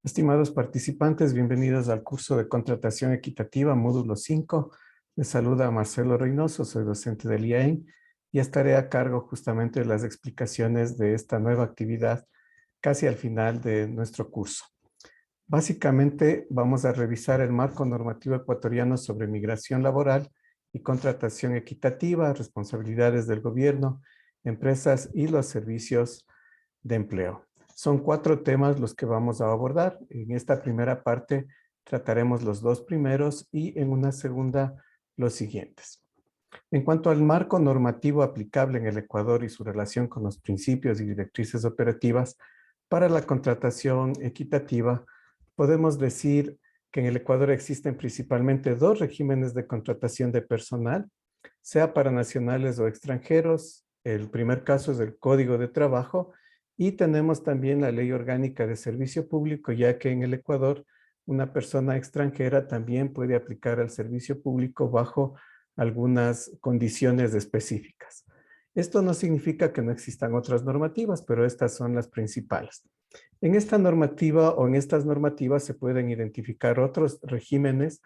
Estimados participantes, bienvenidos al curso de contratación equitativa, módulo 5. Les saluda Marcelo Reynoso, soy docente del IAEN y estaré a cargo justamente de las explicaciones de esta nueva actividad casi al final de nuestro curso. Básicamente vamos a revisar el marco normativo ecuatoriano sobre migración laboral y contratación equitativa, responsabilidades del gobierno, empresas y los servicios de empleo. Son 4 temas los que vamos a abordar. En esta primera parte trataremos los 2 primeros y en una segunda los siguientes. En cuanto al marco normativo aplicable en el Ecuador y su relación con los principios y directrices operativas para la contratación equitativa, podemos decir que en el Ecuador existen principalmente 2 regímenes de contratación de personal, sea para nacionales o extranjeros. El primer caso es el Código de Trabajo y tenemos también la Ley Orgánica de Servicio Público, ya que en el Ecuador una persona extranjera también puede aplicar al servicio público bajo algunas condiciones específicas. Esto no significa que no existan otras normativas, pero estas son las principales. En esta normativa o en estas normativas se pueden identificar otros regímenes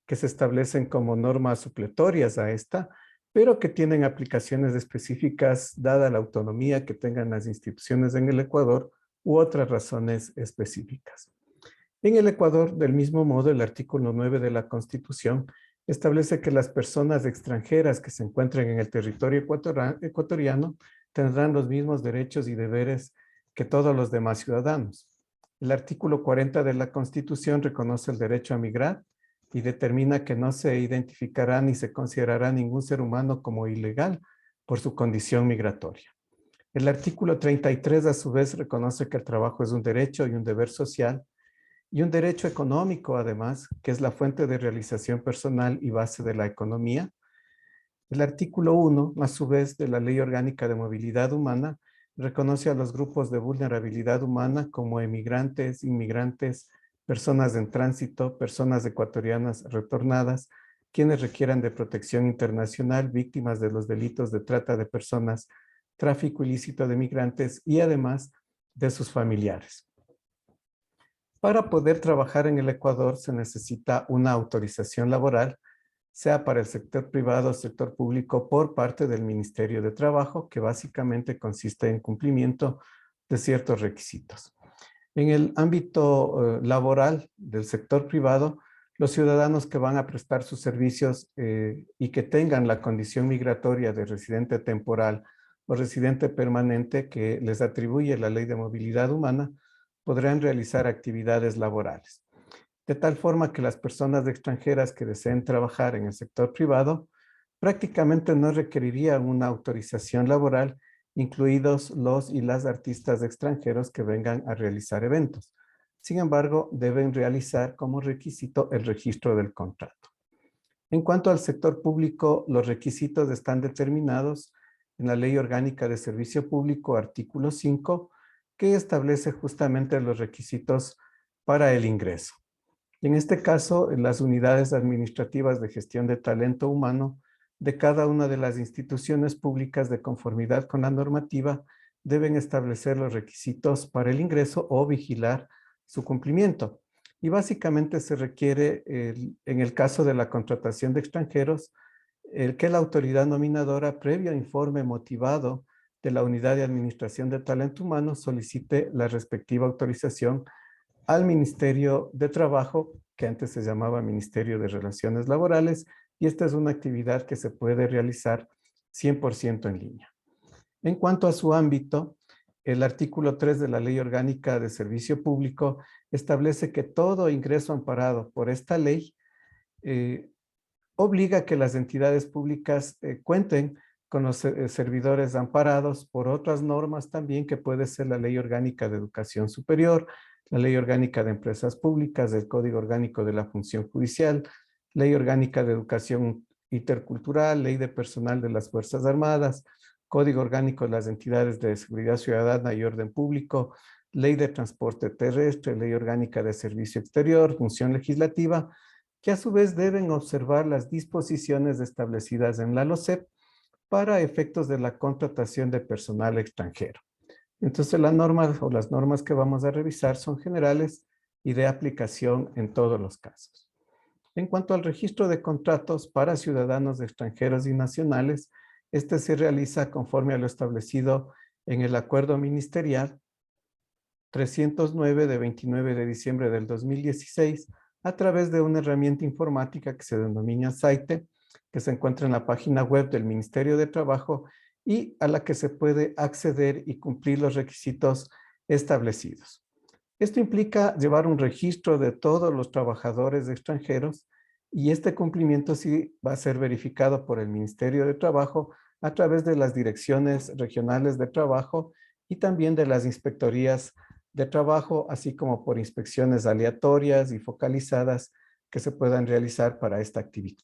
que se establecen como normas supletorias a esta, pero que tienen aplicaciones específicas dada la autonomía que tengan las instituciones en el Ecuador u otras razones específicas. En el Ecuador, del mismo modo, el artículo 9 de la Constitución establece que las personas extranjeras que se encuentren en el territorio ecuatoriano tendrán los mismos derechos y deberes que todos los demás ciudadanos. El artículo 40 de la Constitución reconoce el derecho a migrar y determina que no se identificará ni se considerará ningún ser humano como ilegal por su condición migratoria. El artículo 33 a su vez reconoce que el trabajo es un derecho y un deber social y un derecho económico además, que es la fuente de realización personal y base de la economía. El artículo 1, a su vez, de la Ley Orgánica de Movilidad Humana, reconoce a los grupos de vulnerabilidad humana como emigrantes, inmigrantes, personas en tránsito, personas ecuatorianas retornadas, quienes requieran de protección internacional, víctimas de los delitos de trata de personas, tráfico ilícito de migrantes y además de sus familiares. Para poder trabajar en el Ecuador se necesita una autorización laboral, sea para el sector privado o sector público, por parte del Ministerio de Trabajo, que básicamente consiste en cumplimiento de ciertos requisitos. En el ámbito laboral del sector privado, los ciudadanos que van a prestar sus servicios y que tengan la condición migratoria de residente temporal o residente permanente que les atribuye la Ley de Movilidad Humana, podrán realizar actividades laborales. De tal forma que las personas extranjeras que deseen trabajar en el sector privado prácticamente no requerirían una autorización laboral, incluidos los y las artistas extranjeros que vengan a realizar eventos. Sin embargo, deben realizar como requisito el registro del contrato. En cuanto al sector público, los requisitos están determinados en la Ley Orgánica de Servicio Público, artículo 5, que establece justamente los requisitos para el ingreso. En este caso, las unidades administrativas de gestión de talento humano de cada una de las instituciones públicas de conformidad con la normativa deben establecer los requisitos para el ingreso o vigilar su cumplimiento. Y básicamente se requiere, en el caso de la contratación de extranjeros, que la autoridad nominadora, previo informe motivado de la unidad de administración de talento humano, solicite la respectiva autorización al Ministerio de Trabajo, que antes se llamaba Ministerio de Relaciones Laborales, y esta es una actividad que se puede realizar 100% en línea. En cuanto a su ámbito, el artículo 3 de la Ley Orgánica de Servicio Público establece que todo ingreso amparado por esta ley obliga a que las entidades públicas cuenten con los servidores amparados por otras normas también, que puede ser la Ley Orgánica de Educación Superior, la Ley Orgánica de Empresas Públicas, el Código Orgánico de la Función Judicial, Ley Orgánica de Educación Intercultural, Ley de Personal de las Fuerzas Armadas, Código Orgánico de las Entidades de Seguridad Ciudadana y Orden Público, Ley de Transporte Terrestre, Ley Orgánica de Servicio Exterior, Función Legislativa, que a su vez deben observar las disposiciones establecidas en la LOCEP para efectos de la contratación de personal extranjero. Entonces las normas que vamos a revisar son generales y de aplicación en todos los casos. En cuanto al registro de contratos para ciudadanos extranjeros y nacionales, este se realiza conforme a lo establecido en el Acuerdo Ministerial 309 de 29 de diciembre del 2016 a través de una herramienta informática que se denomina SAITE, que se encuentra en la página web del Ministerio de Trabajo y a la que se puede acceder y cumplir los requisitos establecidos. Esto implica llevar un registro de todos los trabajadores extranjeros y este cumplimiento sí va a ser verificado por el Ministerio de Trabajo a través de las direcciones regionales de trabajo y también de las inspectorías de trabajo, así como por inspecciones aleatorias y focalizadas que se puedan realizar para esta actividad.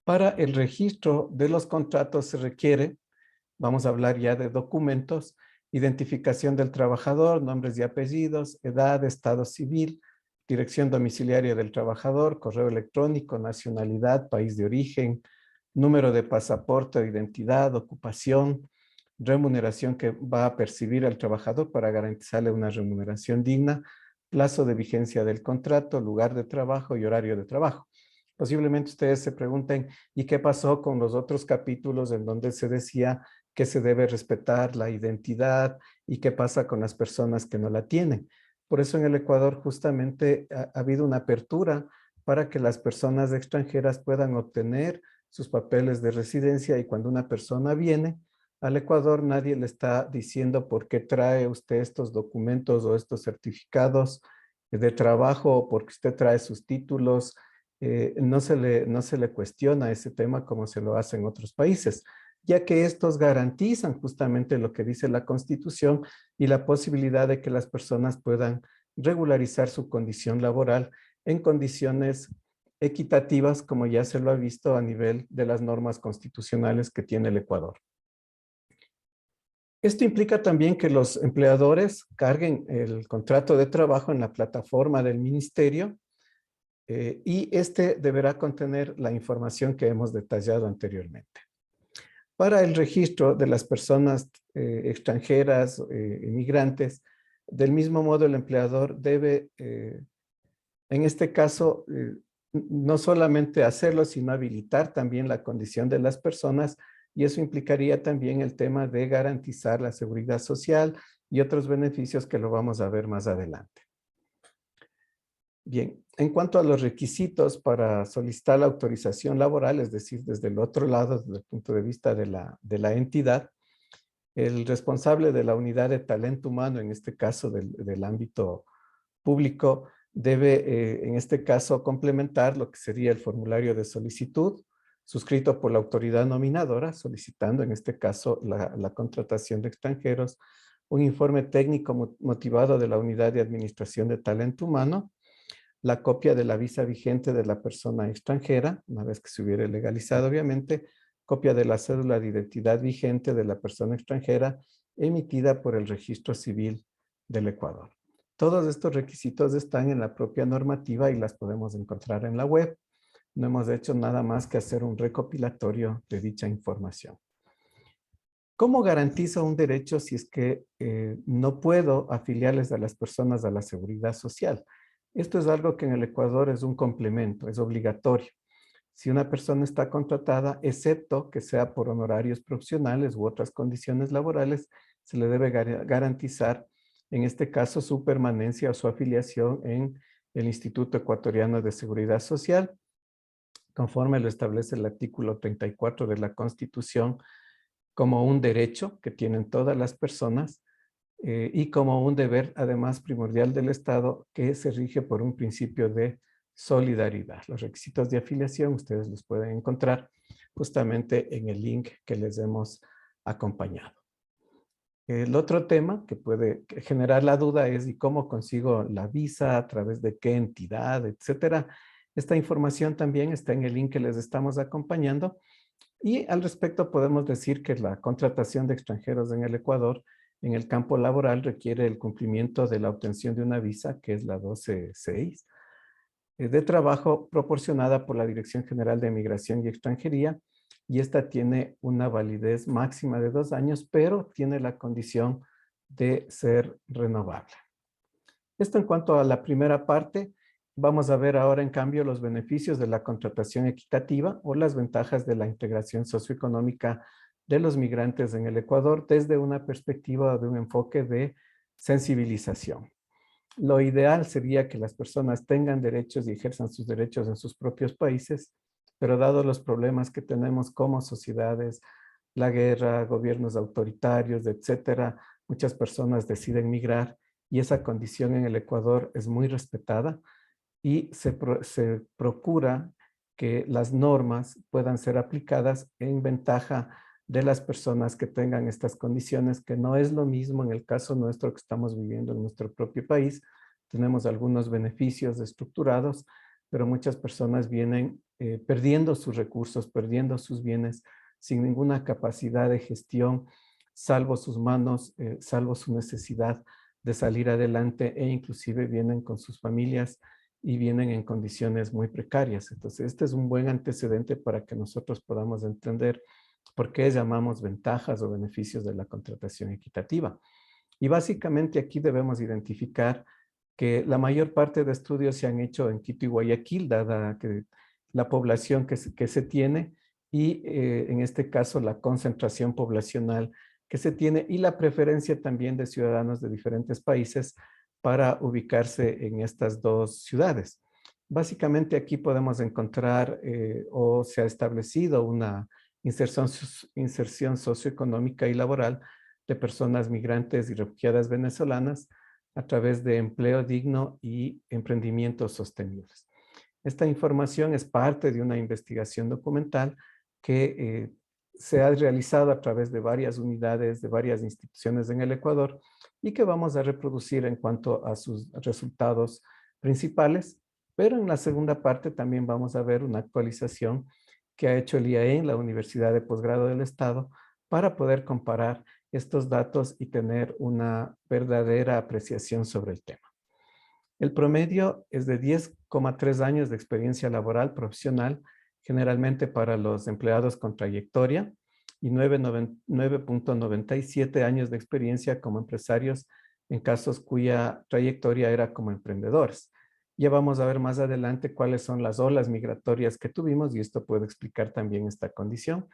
Para el registro de los contratos se requiere, vamos a hablar ya de documentos, identificación del trabajador, nombres y apellidos, edad, estado civil, dirección domiciliaria del trabajador, correo electrónico, nacionalidad, país de origen, número de pasaporte o identidad, ocupación, remuneración que va a percibir el trabajador para garantizarle una remuneración digna, plazo de vigencia del contrato, lugar de trabajo y horario de trabajo. Posiblemente ustedes se pregunten, ¿y qué pasó con los otros capítulos en donde se decía que se debe respetar la identidad y qué pasa con las personas que no la tienen? Por eso en el Ecuador justamente ha habido una apertura para que las personas extranjeras puedan obtener sus papeles de residencia y cuando una persona viene al Ecuador nadie le está diciendo por qué trae usted estos documentos o estos certificados de trabajo o porque usted trae sus títulos. No se le cuestiona ese tema como se lo hace en otros países, ya que estos garantizan justamente lo que dice la Constitución y la posibilidad de que las personas puedan regularizar su condición laboral en condiciones equitativas, como ya se lo ha visto a nivel de las normas constitucionales que tiene el Ecuador. Esto implica también que los empleadores carguen el contrato de trabajo en la plataforma del ministerio y este deberá contener la información que hemos detallado anteriormente. Para el registro de las personas extranjeras, inmigrantes, del mismo modo el empleador debe, en este caso, no solamente hacerlo, sino habilitar también la condición de las personas y eso implicaría también el tema de garantizar la seguridad social y otros beneficios que lo vamos a ver más adelante. Bien, en cuanto a los requisitos para solicitar la autorización laboral, es decir, desde el otro lado, desde el punto de vista de la entidad, el responsable de la unidad de talento humano, en este caso del ámbito público, debe, en este caso, complementar lo que sería el formulario de solicitud, suscrito por la autoridad nominadora, solicitando, en este caso, la contratación de extranjeros, un informe técnico motivado de la unidad de administración de talento humano, la copia de la visa vigente de la persona extranjera, una vez que se hubiera legalizado, obviamente, copia de la cédula de identidad vigente de la persona extranjera emitida por el Registro Civil del Ecuador. Todos estos requisitos están en la propia normativa y las podemos encontrar en la web. No hemos hecho nada más que hacer un recopilatorio de dicha información. ¿Cómo garantizo un derecho si es que no puedo afiliarles a las personas a la seguridad social? Esto es algo que en el Ecuador es un complemento, es obligatorio. Si una persona está contratada, excepto que sea por honorarios profesionales u otras condiciones laborales, se le debe garantizar, en este caso, su permanencia o su afiliación en el Instituto Ecuatoriano de Seguridad Social, conforme lo establece el artículo 34 de la Constitución, como un derecho que tienen todas las personas y como un deber, además, primordial del Estado que se rige por un principio de solidaridad. Los requisitos de afiliación ustedes los pueden encontrar justamente en el link que les hemos acompañado. El otro tema que puede generar la duda es ¿y cómo consigo la visa? ¿A través de qué entidad? Etcétera. Esta información también está en el link que les estamos acompañando. Y al respecto podemos decir que la contratación de extranjeros en el Ecuador en el campo laboral requiere el cumplimiento de la obtención de una visa, que es la 12.6, de trabajo proporcionada por la Dirección General de Migración y Extranjería, y esta tiene una validez máxima de 2 años, pero tiene la condición de ser renovable. Esto en cuanto a la primera parte. Vamos a ver ahora, en cambio, los beneficios de la contratación equitativa o las ventajas de la integración socioeconómica de los migrantes en el Ecuador desde una perspectiva de un enfoque de sensibilización. Lo ideal sería que las personas tengan derechos y ejerzan sus derechos en sus propios países, pero dado los problemas que tenemos como sociedades, la guerra, gobiernos autoritarios, etcétera, muchas personas deciden migrar y esa condición en el Ecuador es muy respetada y se procura que las normas puedan ser aplicadas en ventaja de las personas que tengan estas condiciones, que no es lo mismo en el caso nuestro que estamos viviendo en nuestro propio país. Tenemos algunos beneficios estructurados, pero muchas personas vienen perdiendo sus recursos, perdiendo sus bienes, sin ninguna capacidad de gestión, salvo sus manos, salvo su necesidad de salir adelante e inclusive vienen con sus familias y vienen en condiciones muy precarias. Entonces, este es un buen antecedente para que nosotros podamos entender por qué llamamos ventajas o beneficios de la contratación equitativa. Y básicamente aquí debemos identificar que la mayor parte de estudios se han hecho en Quito y Guayaquil, dada que la población que se tiene y en este caso la concentración poblacional que se tiene y la preferencia también de ciudadanos de diferentes países para ubicarse en estas dos ciudades. Básicamente aquí podemos encontrar o se ha establecido una inserción socioeconómica y laboral de personas migrantes y refugiadas venezolanas a través de empleo digno y emprendimientos sostenibles. Esta información es parte de una investigación documental que se ha realizado a través de varias unidades, de varias instituciones en el Ecuador y que vamos a reproducir en cuanto a sus resultados principales. Pero en la segunda parte también vamos a ver una actualización que ha hecho el IAE, la Universidad de Posgrado del Estado, para poder comparar estos datos y tener una verdadera apreciación sobre el tema. El promedio es de 10,3 años de experiencia laboral profesional, generalmente para los empleados con trayectoria, y 9,97 años de experiencia como empresarios en casos cuya trayectoria era como emprendedores. Ya vamos a ver más adelante cuáles son las olas migratorias que tuvimos y esto puede explicar también esta condición.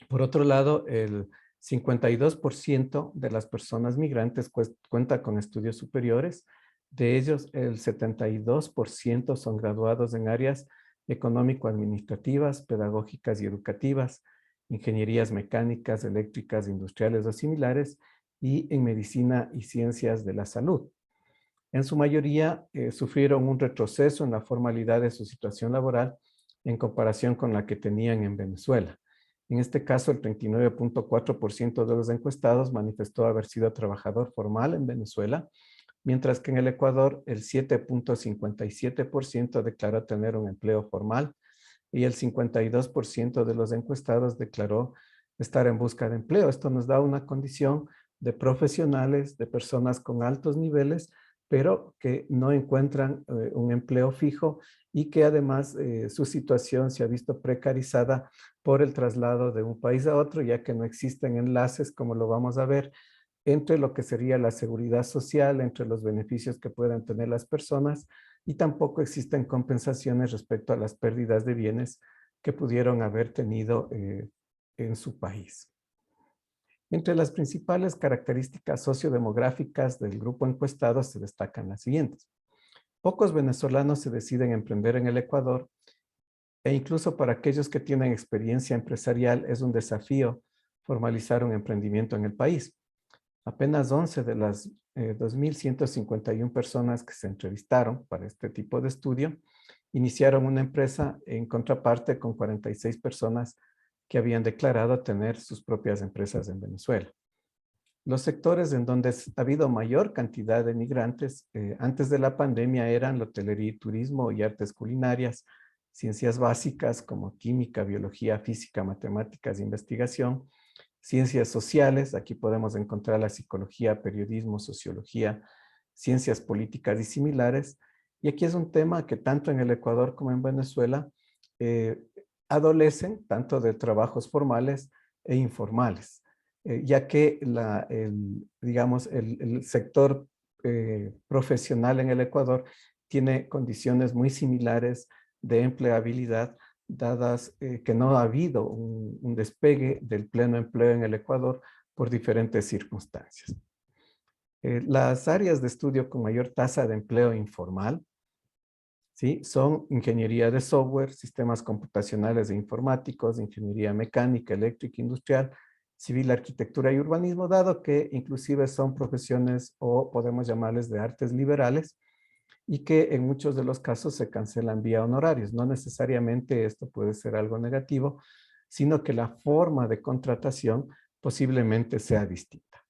Por otro lado, el 52% de las personas migrantes cuenta con estudios superiores. De ellos, el 72% son graduados en áreas económico-administrativas, pedagógicas y educativas, ingenierías mecánicas, eléctricas, industriales o similares, y en medicina y ciencias de la salud. En su mayoría, sufrieron un retroceso en la formalidad de su situación laboral en comparación con la que tenían en Venezuela. En este caso, el 39,4% de los encuestados manifestó haber sido trabajador formal en Venezuela, mientras que en el Ecuador el 7,57% declaró tener un empleo formal y el 52% de los encuestados declaró estar en busca de empleo. Esto nos da una condición de profesionales, de personas con altos niveles, pero que no encuentran un empleo fijo y que además su situación se ha visto precarizada por el traslado de un país a otro, ya que no existen enlaces, como lo vamos a ver, entre lo que sería la seguridad social, entre los beneficios que puedan tener las personas y tampoco existen compensaciones respecto a las pérdidas de bienes que pudieron haber tenido en su país. Entre las principales características sociodemográficas del grupo encuestado se destacan las siguientes. Pocos venezolanos se deciden emprender en el Ecuador e incluso para aquellos que tienen experiencia empresarial es un desafío formalizar un emprendimiento en el país. Apenas 11 de las 2,151 personas que se entrevistaron para este tipo de estudio iniciaron una empresa en contraparte con 46 personas que habían declarado tener sus propias empresas en Venezuela. Los sectores en donde ha habido mayor cantidad de migrantes antes de la pandemia eran la hotelería y turismo y artes culinarias, ciencias básicas como química, biología, física, matemáticas e investigación, ciencias sociales, aquí podemos encontrar la psicología, periodismo, sociología, ciencias políticas y similares. Y aquí es un tema que tanto en el Ecuador como en Venezuela eh, adolecen tanto de trabajos formales e informales, ya que digamos, el sector profesional en el Ecuador tiene condiciones muy similares de empleabilidad, dadas que no ha habido un despegue del pleno empleo en el Ecuador por diferentes circunstancias. Las áreas de estudio con mayor tasa de empleo informal, ¿sí?, son ingeniería de software, sistemas computacionales e informáticos, ingeniería mecánica, eléctrica, industrial, civil, arquitectura y urbanismo, dado que inclusive son profesiones o podemos llamarles de artes liberales y que en muchos de los casos se cancelan vía honorarios. No necesariamente esto puede ser algo negativo, sino que la forma de contratación posiblemente sea distinta.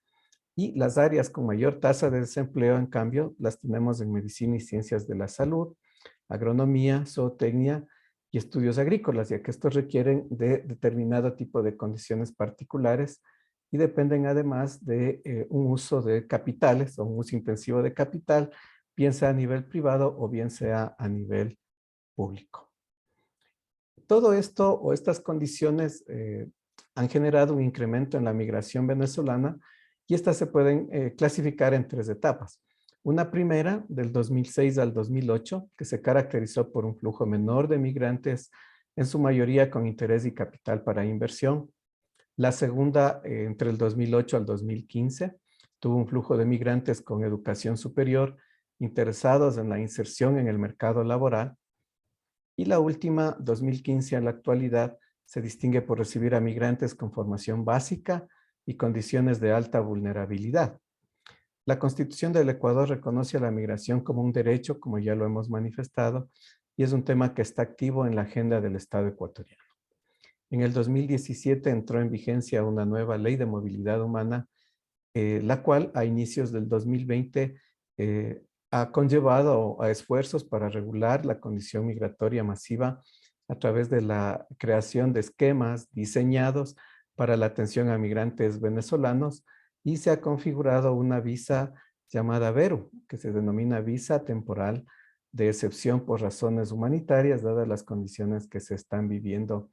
Y las áreas con mayor tasa de desempleo, en cambio, las tenemos en medicina y ciencias de la salud, agronomía, zootecnia y estudios agrícolas, ya que estos requieren de determinado tipo de condiciones particulares y dependen además de un uso de capitales o un uso intensivo de capital, bien sea a nivel privado o bien sea a nivel público. Todo esto o estas condiciones han generado un incremento en la migración venezolana y estas se pueden clasificar en tres etapas. Una primera, del 2006 al 2008, que se caracterizó por un flujo menor de migrantes, en su mayoría con interés y capital para inversión. La segunda, entre el 2008 al 2015, tuvo un flujo de migrantes con educación superior, interesados en la inserción en el mercado laboral. Y la última, 2015 a la actualidad, se distingue por recibir a migrantes con formación básica y condiciones de alta vulnerabilidad. La Constitución del Ecuador reconoce a la migración como un derecho, como ya lo hemos manifestado, y es un tema que está activo en la agenda del Estado ecuatoriano. En el 2017 entró en vigencia una nueva ley de movilidad humana, la cual a inicios del 2020 ha conllevado a esfuerzos para regular la condición migratoria masiva a través de la creación de esquemas diseñados para la atención a migrantes venezolanos y se ha configurado una visa llamada VERU, que se denomina Visa Temporal de Excepción por Razones Humanitarias, dadas las condiciones que se están viviendo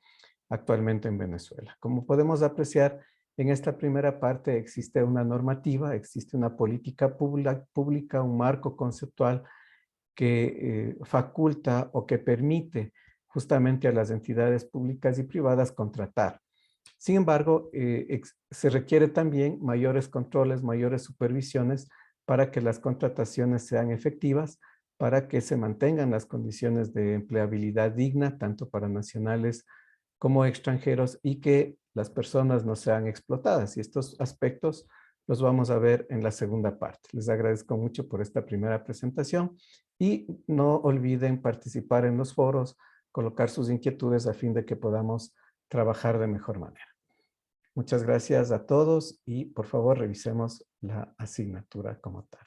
actualmente en Venezuela. Como podemos apreciar, en esta primera parte existe una normativa, existe una política pública, un marco conceptual que faculta o que permite justamente a las entidades públicas y privadas contratar. Sin embargo, se requiere también mayores controles, mayores supervisiones para que las contrataciones sean efectivas, para que se mantengan las condiciones de empleabilidad digna, tanto para nacionales como extranjeros, y que las personas no sean explotadas. Y estos aspectos los vamos a ver en la segunda parte. Les agradezco mucho por esta primera presentación y no olviden participar en los foros, colocar sus inquietudes a fin de que podamos trabajar de mejor manera. Muchas gracias a todos y por favor revisemos la asignatura como tal.